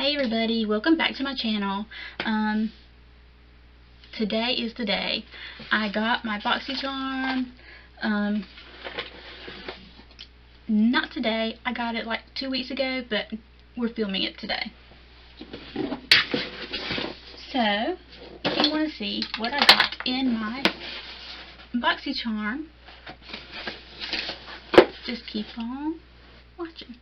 Hey everybody, welcome back to my channel. Today is the day. I got my BoxyCharm. Not today. I got it like 2 weeks ago, but we're filming it today. So, if you want to see what I got in my BoxyCharm, just keep on watching.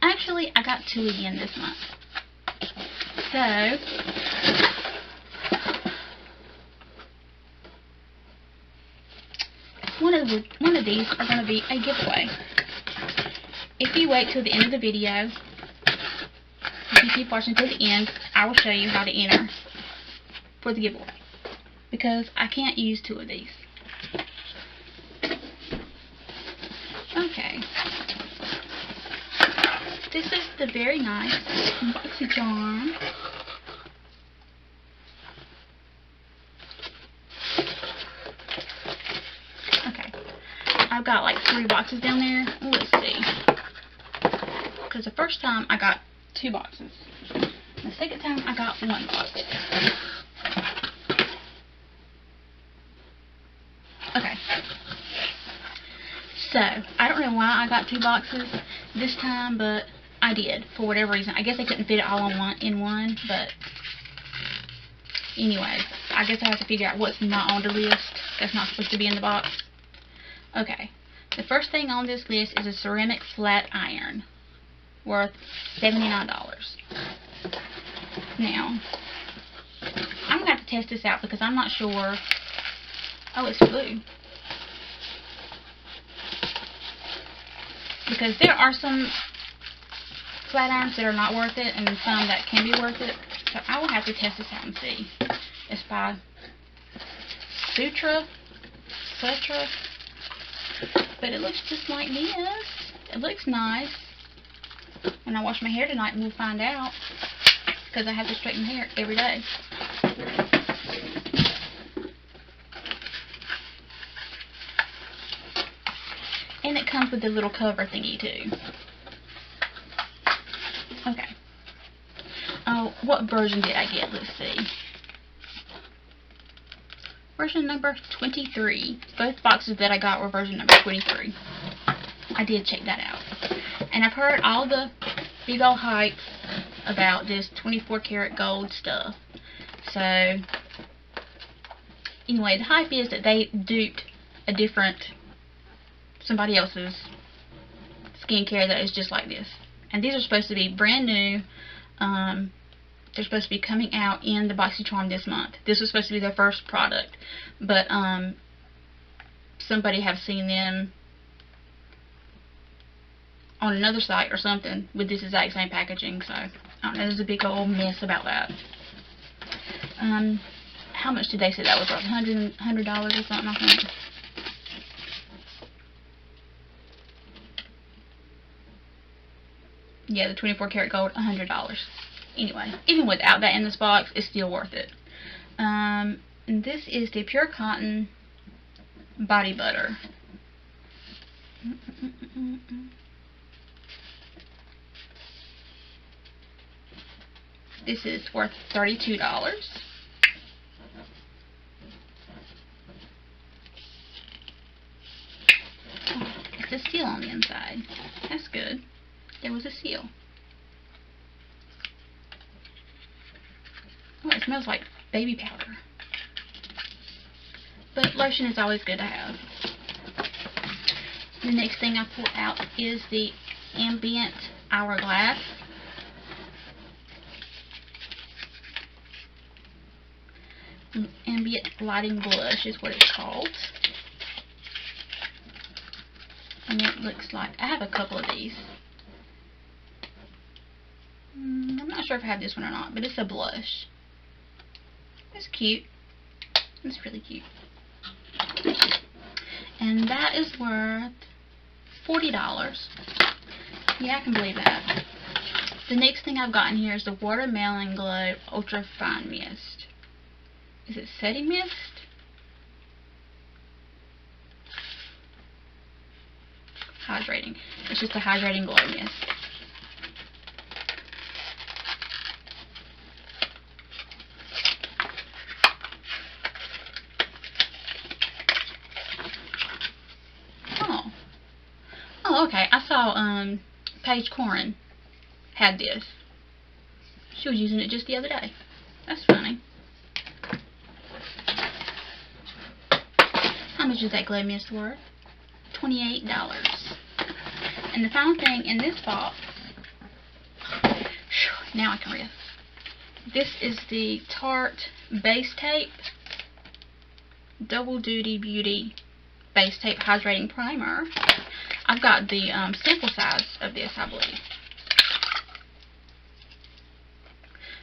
Actually, I got 2 again this month. So, one of these are going to be a giveaway. If you wait till the end of the video, if you keep watching till the end, I will show you how to enter for the giveaway, because I can't use 2 of these. Okay. This is the very nice BoxyCharm. Okay. I've got like 3 boxes down there. Let's see. Because the first time I got 2 boxes. The second time I got 1 box. Okay. So, I don't know why I got 2 boxes this time, but I did, for whatever reason. I guess I couldn't fit it all in one, but anyway, I guess I have to figure out what's not on the list that's not supposed to be in the box. Okay, the first thing on this list is a ceramic flat iron, worth $79. Now, I'm going to have to test this out because I'm not sure. Oh, it's blue. Because there are some flat irons that are not worth it, and some that can be worth it. So I will have to test this out and see. It's by Sutra, but it looks just like this. It looks nice. When I wash my hair tonight, we'll find out, because I have to straighten my hair every day. And it comes with a little cover thingy too. Okay. Oh, what version did I get? Let's see. Version number 23. Both boxes that I got were version number 23. I did check that out. And I've heard all the big old hype about this 24 karat gold stuff. So, anyway, the hype is that they duped somebody else's skincare that is just like this. And these are supposed to be brand new. They're supposed to be coming out in the BoxyCharm this month. This was supposed to be their first product, but somebody have seen them on another site or something with this exact same packaging. So I don't know. There's a big old mess about that. How much did they say that was worth? $100 or something, I think. Yeah, the 24 karat gold, $100. Anyway, even without that in this box, it's still worth it. And this is the Pure Cotton Body Butter. This is worth $32. Oh, it's a seal on the inside. That's good. There was a seal. Oh, it smells like baby powder. But lotion is always good to have. The next thing I pull out is the Ambient Hourglass. Ambient Lighting Blush is what it's called. And it looks like, I have a couple of these. I'm not sure if I have this one or not, but it's a blush. It's cute. It's really cute. And that is worth $40. Yeah, I can believe that. The next thing I've got in here is the Watermelon Glow Ultra Fine Mist. Is it setting mist? hydrating. It's just a hydrating glow mist. Oh, okay. I saw Paige Corin had this. She was using it just the other day. That's funny. How much is that glow mist worth? $28. And the final thing in this box, now I can read. This is the Tarte Base Tape Double Duty Beauty Base Tape Hydrating Primer. I've got the sample size of this, I believe.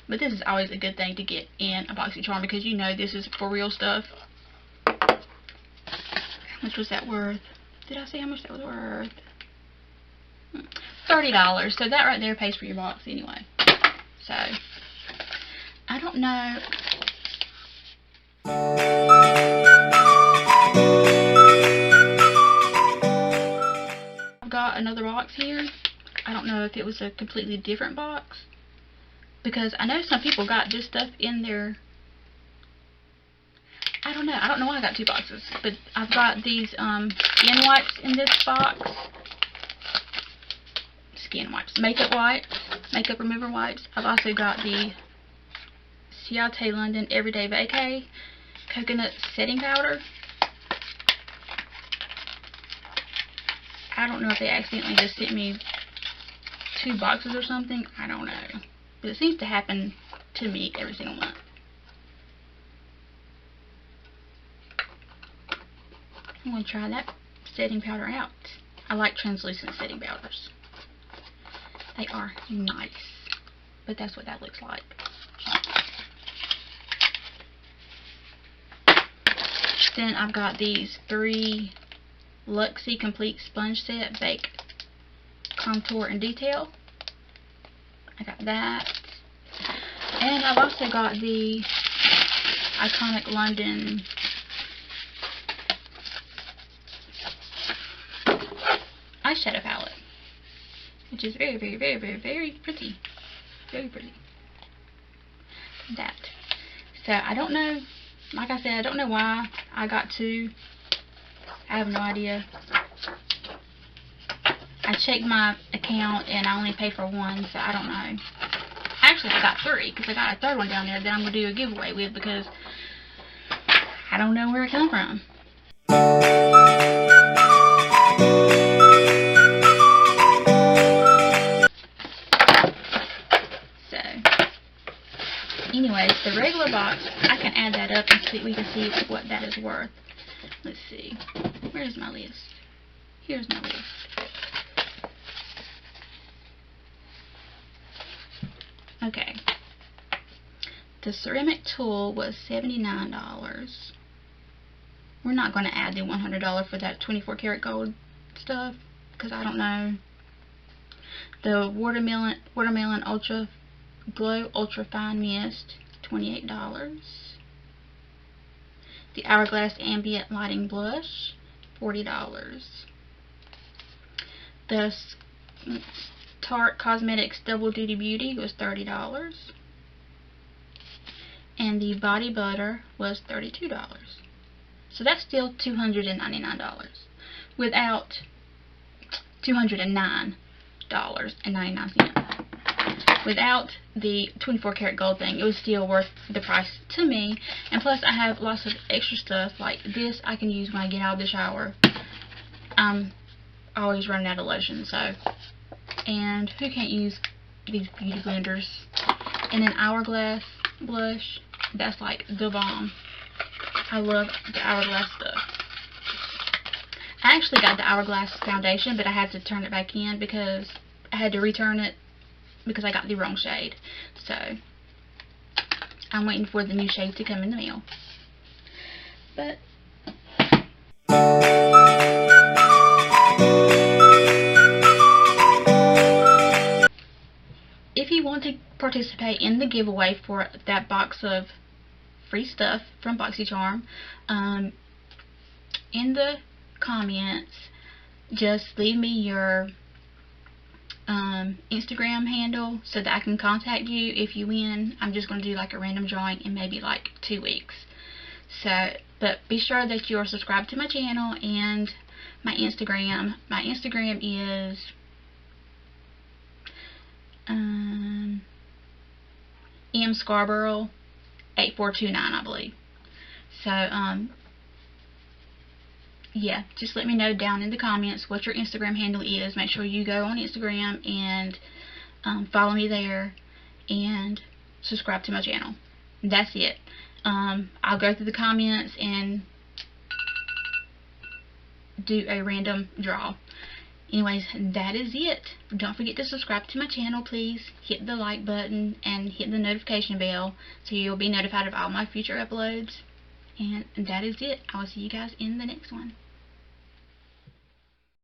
But this is always a good thing to get in a BoxyCharm because you know this is for real stuff. How much was that worth? Did I say how much that was worth? $30. So that right there pays for your box anyway. So, I don't know. I've got another box here. I don't know if it was a completely different box. Because I know some people got this stuff in their... I don't know why I got two boxes. But I've got these skin wipes in this box. Skin wipes. Makeup wipes. Makeup remover wipes. I've also got the Ciate London Everyday Vacay Coconut Setting Powder. I don't know if they accidentally just sent me two boxes or something. I don't know. But it seems to happen to me every single month. I'm going to try that setting powder out. I like translucent setting powders. They are nice. But that's what that looks like. Then I've got these 3 Luxie Complete Sponge Set Bake Contour and Detail. I got that. And I've also got the Iconic London eyeshadow palette, which is very, very, very, very, very pretty. Very pretty. That. So, I don't know, like I said, I don't know why I got two. I have no idea. I checked my account and I only paid for one, so I don't know. Actually, I got 3 because I got a third one down there that I'm going to do a giveaway with because I don't know where it come from. So, anyways, the regular box, I can add that up and see. We can see what that is worth. Let's see. Where's my list? Here's my list. Okay. The ceramic tool was $79. We're not going to add the $100 for that 24 karat gold stuff because I don't know. The watermelon ultra glow ultra fine mist, $28. The Hourglass ambient lighting blush, $40. The Tarte Cosmetics Double Duty Beauty was $30. And the Body Butter was $32. So that's still $299 without $209.99. Without the 24 karat gold thing, it was still worth the price to me. And plus, I have lots of extra stuff like this I can use when I get out of the shower. I'm always running out of lotion, so. And who can't use these beauty blenders? And an Hourglass blush, that's like the bomb. I love the Hourglass stuff. I actually got the Hourglass foundation, but I had to turn it back in because I had to return it because I got the wrong shade. So, I'm waiting for the new shade to come in the mail. But, if you want to participate in the giveaway for that box of free stuff from BoxyCharm, in the comments, just leave me your Instagram handle so that I can contact you if you win. I'm just going to do like a random drawing in maybe like 2 weeks. So, but be sure that you're subscribed to my channel and my Instagram. My Instagram is mscarborough8429, I believe. So, yeah, just let me know down in the comments what your Instagram handle is. Make sure you go on Instagram and follow me there and subscribe to my channel. That's it. I'll go through the comments and do a random draw. Anyways, that is it. Don't forget to subscribe to my channel, please. Hit the like button and hit the notification bell so you'll be notified of all my future uploads. And that is it. I will see you guys in the next one.